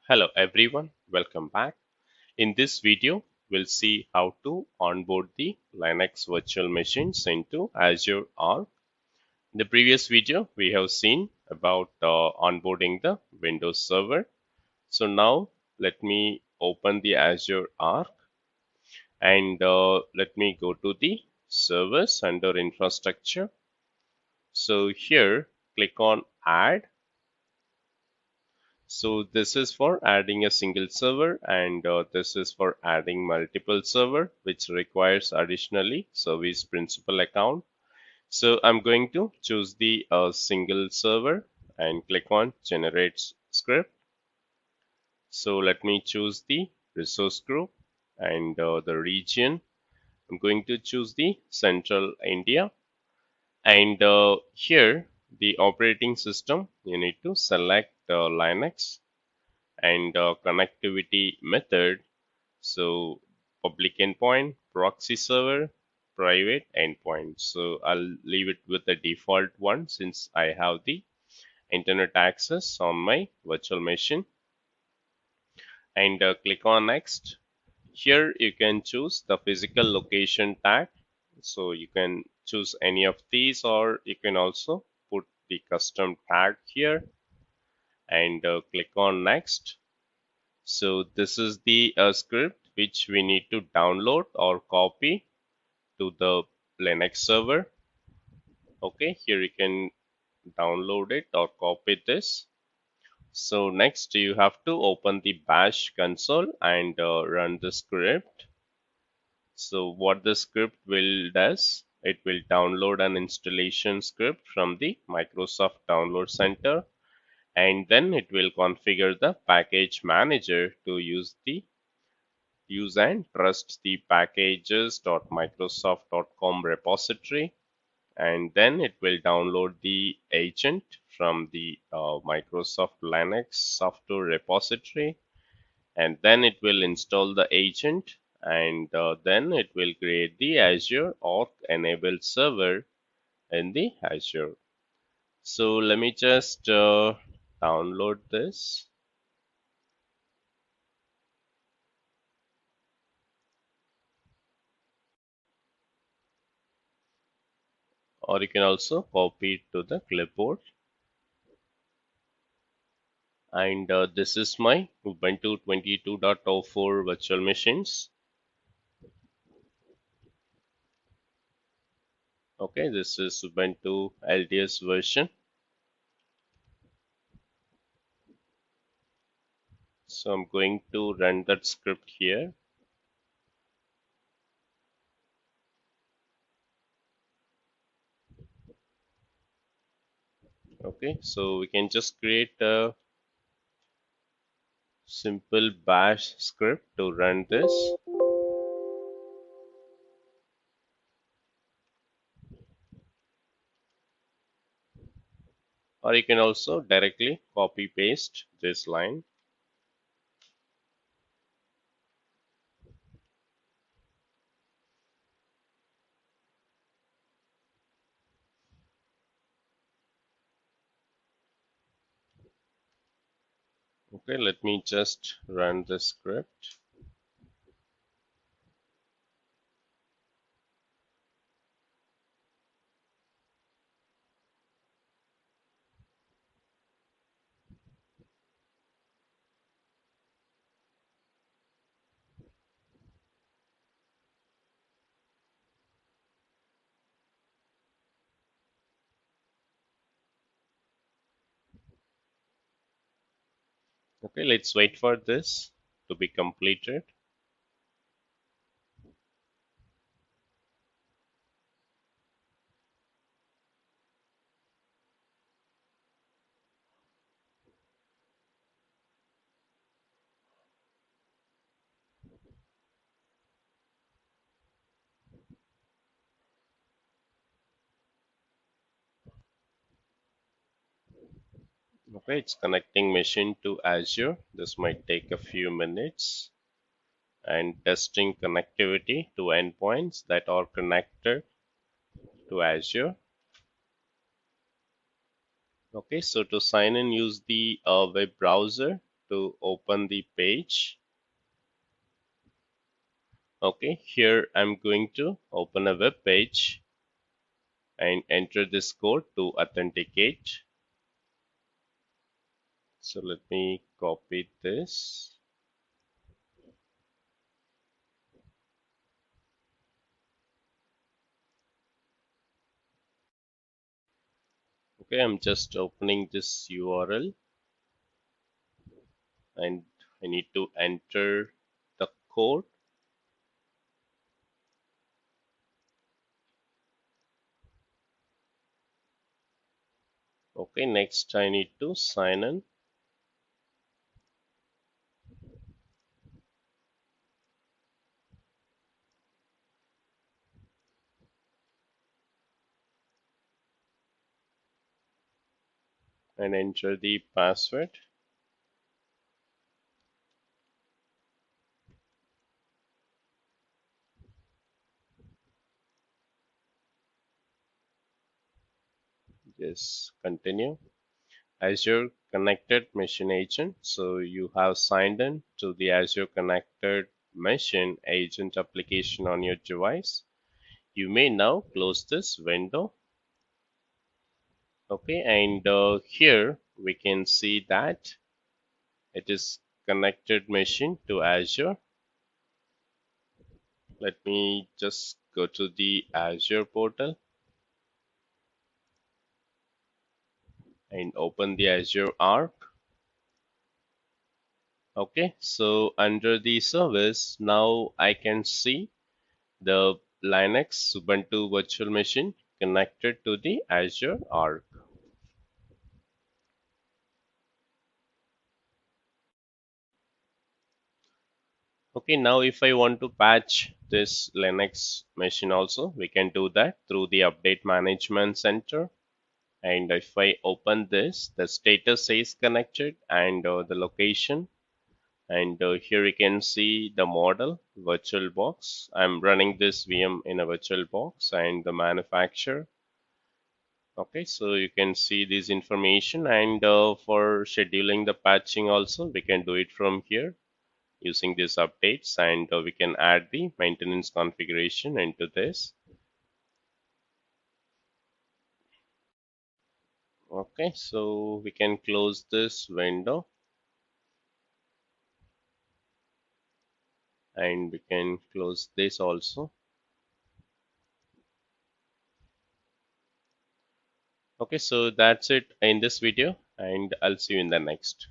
Hello everyone, welcome back. In this video, we'll see how to onboard the Linux virtual machines into Azure Arc. In the previous video, we have seen about onboarding the Windows Server. So now let me open the Azure Arc and let me go to the servers under infrastructure. So here, click on add. So this is for adding a single server and this is for adding multiple server which requires additionally service principal account. So I'm going to choose the single server and click on generate script. So let me choose the resource group and the region. I'm going to choose the Central India and here the operating system you need to select Linux and connectivity method. So public endpoint, proxy server, private endpoint. So I'll leave it with the default one since I have the internet access on my virtual machine and click on next. Here you can choose the physical location tag. So you can choose any of these or you can also put the custom tag here and click on next. So this is the script which we need to download or copy to the Linux server. Okay, here you can download it or copy this. So next you have to open the bash console and run the script. So what the script will does, it will download an installation script from the Microsoft Download Center and then it will configure the package manager to use and trust the packages.microsoft.com repository and then it will download the agent from the Microsoft Linux software repository and then it will install the agent and then it will create the Azure Arc-enabled server in the Azure. So let me just download this. Or you can also copy it to the clipboard. And this is my Ubuntu 22.04 virtual machines. Okay, this is Ubuntu LTS version. So I'm going to run that script here. Okay, so we can just create a simple bash script to run this. Or you can also directly copy paste this line. Okay, let me just run the script. Okay, let's wait for this to be completed. Okay, it's connecting machine to Azure. This might take a few minutes. And testing connectivity to endpoints that are connected to Azure. Okay, so to sign in, use the web browser to open the page. Okay, here I'm going to open a web page and enter this code to authenticate. So let me copy this. Okay, I'm just opening this URL and I need to enter the code. Okay, next I need to sign in. And enter the password. Just continue. Azure Connected Machine Agent. So you have signed in to the Azure Connected Machine Agent application on your device. You may now close this window. Okay, and here we can see that it is connected machine to Azure. Let me just go to the Azure portal and open the Azure Arc. Okay, so under the service, now I can see the Linux Ubuntu virtual machine connected to the Azure Arc. Okay, now if I want to patch this Linux machine also, we can do that through the Update Management Center. And if I open this, the status says connected and the location. And here you can see the model VirtualBox. I'm running this VM in a VirtualBox and the manufacturer. Okay, so you can see this information, and for scheduling the patching also, we can do it from here using these updates, and we can add the maintenance configuration into this. Okay, so we can close this window and we can close this also. Okay, so that's it in this video, and I'll see you in the next.